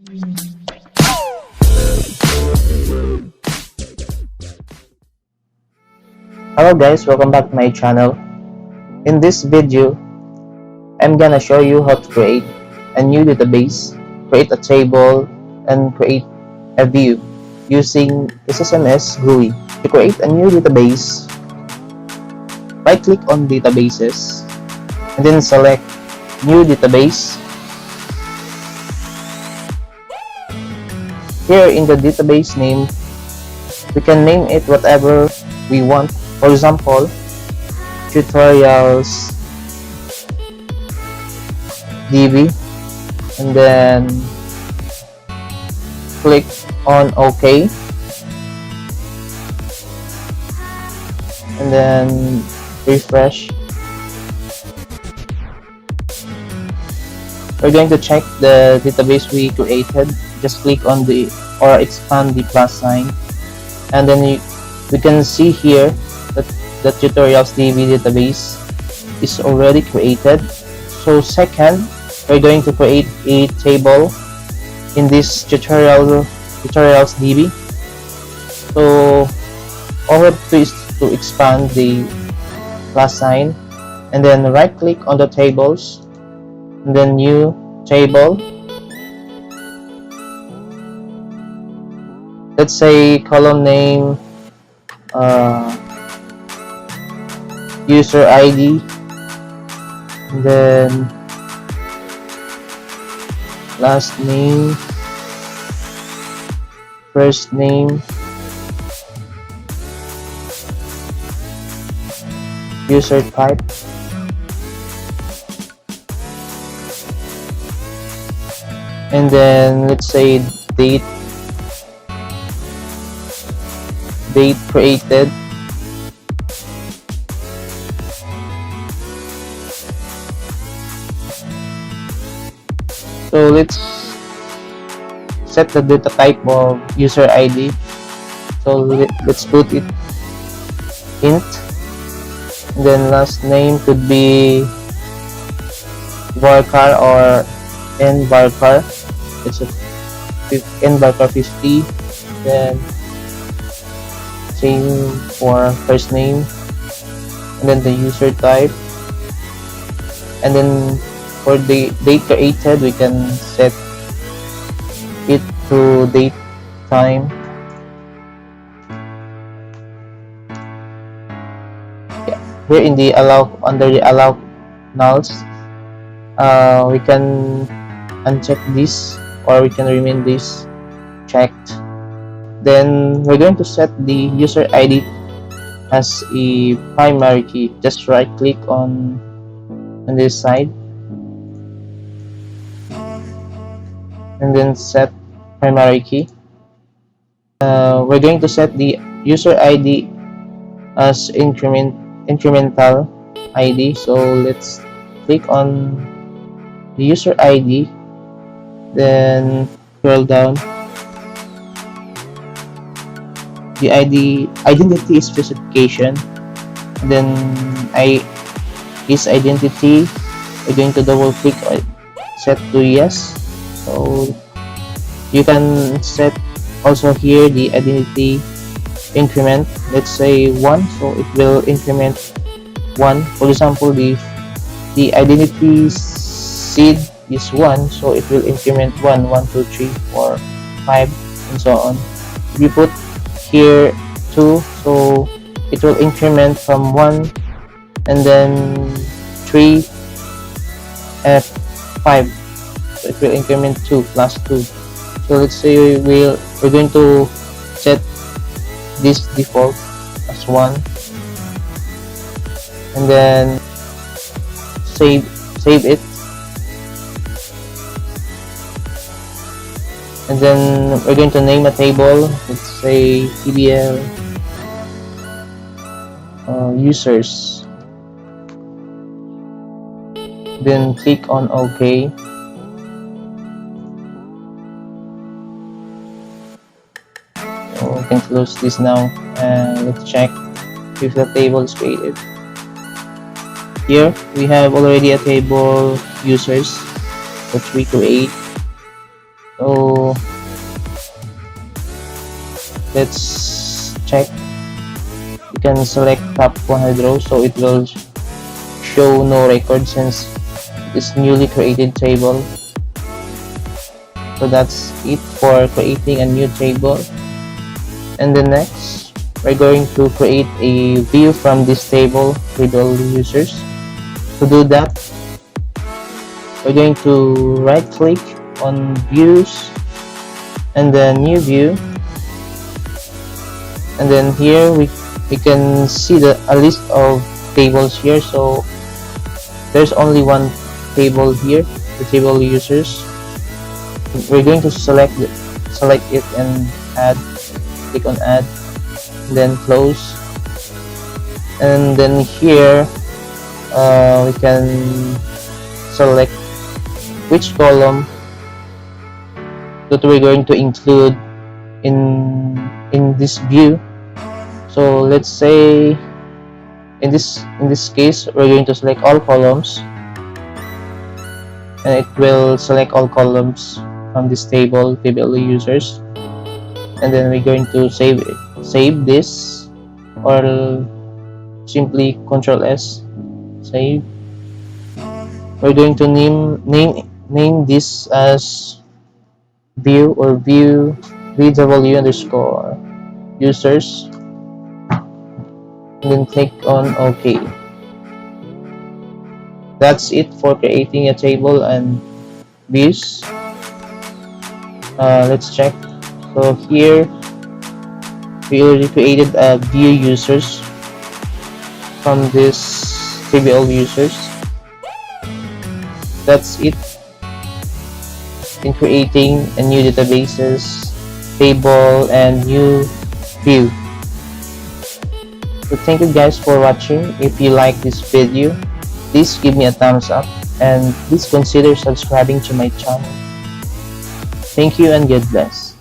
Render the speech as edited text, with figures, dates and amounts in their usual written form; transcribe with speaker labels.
Speaker 1: Hello guys, welcome back to my channel. In this video, I'm gonna show you how to create a new database, create a table, and create a view using SSMS GUI. To create a new database, right-click on Databases, and then select New Database. Here in the database name, we can name it whatever we want. For example, tutorials DB, and then click on OK, and then refresh. We're going to check the database we created. Just click on the or expand the plus sign, and then we can see here that the tutorials DB database is already created. So second, we're going to create a table in this tutorials DB. So all we have to do is to expand the plus sign, and then right click on the tables, and then new table. Let's say column name, user ID, and then last name, first name, user type, and then let's say date created, so let's set the data type of user ID. So let's put it int, and then last name could be varchar or n varchar. It's a n varchar 50. Then same for first name, and then the user type, and then for the date created, we can set it to date time. Yeah. Here in the under the allow nulls, we can uncheck this, or we can remain this checked. Then we're going to set the user ID as a primary key. Just right click on this side, and then set primary key. We're going to set the user ID as incremental ID. So let's click on the user ID, then scroll down. The identity specification, then this identity, we're going to double click set to yes. So you can set also here the identity increment. Let's say 1, so it will increment 1. For example, the identity seed is 1, so it will increment 1, 1, 2, 3, 4, 5, and so on. If you put here 2, so it will increment from 1, and then 3, and 5, so it will increment 2 plus 2. So let's say we're going to set this default as 1, and then save it, and then we're going to name a table. Let's say TBL users, then click on OK. So we can close this now, and let's check if the table is created. Here we have already a table users which we create. So Let's check. You can select top 100 rows, so it will show no record since this newly created table. So that's it for creating a new table. And then next, we're going to create a view from this table with all the users. To do that, we're going to right click on views and then new view, and then here we can see a list of tables here. So there's only one table here, the table users. We're going to select it and add. Click on add, then close, and then here we can select which column that we're going to include in this view. So let's say in this case we're going to select all columns, and it will select all columns from this table users. And then we're going to save this, or simply Ctrl S, save. We're going to name this as view or view VW underscore users, and then click on OK. That's it for creating a table and views. Let's check. So here we already created a view users from this table users. That's it in creating a new databases, table, and new view. So thank you guys for watching. If you like this video, please give me a thumbs up and please consider subscribing to my channel. Thank you and God bless.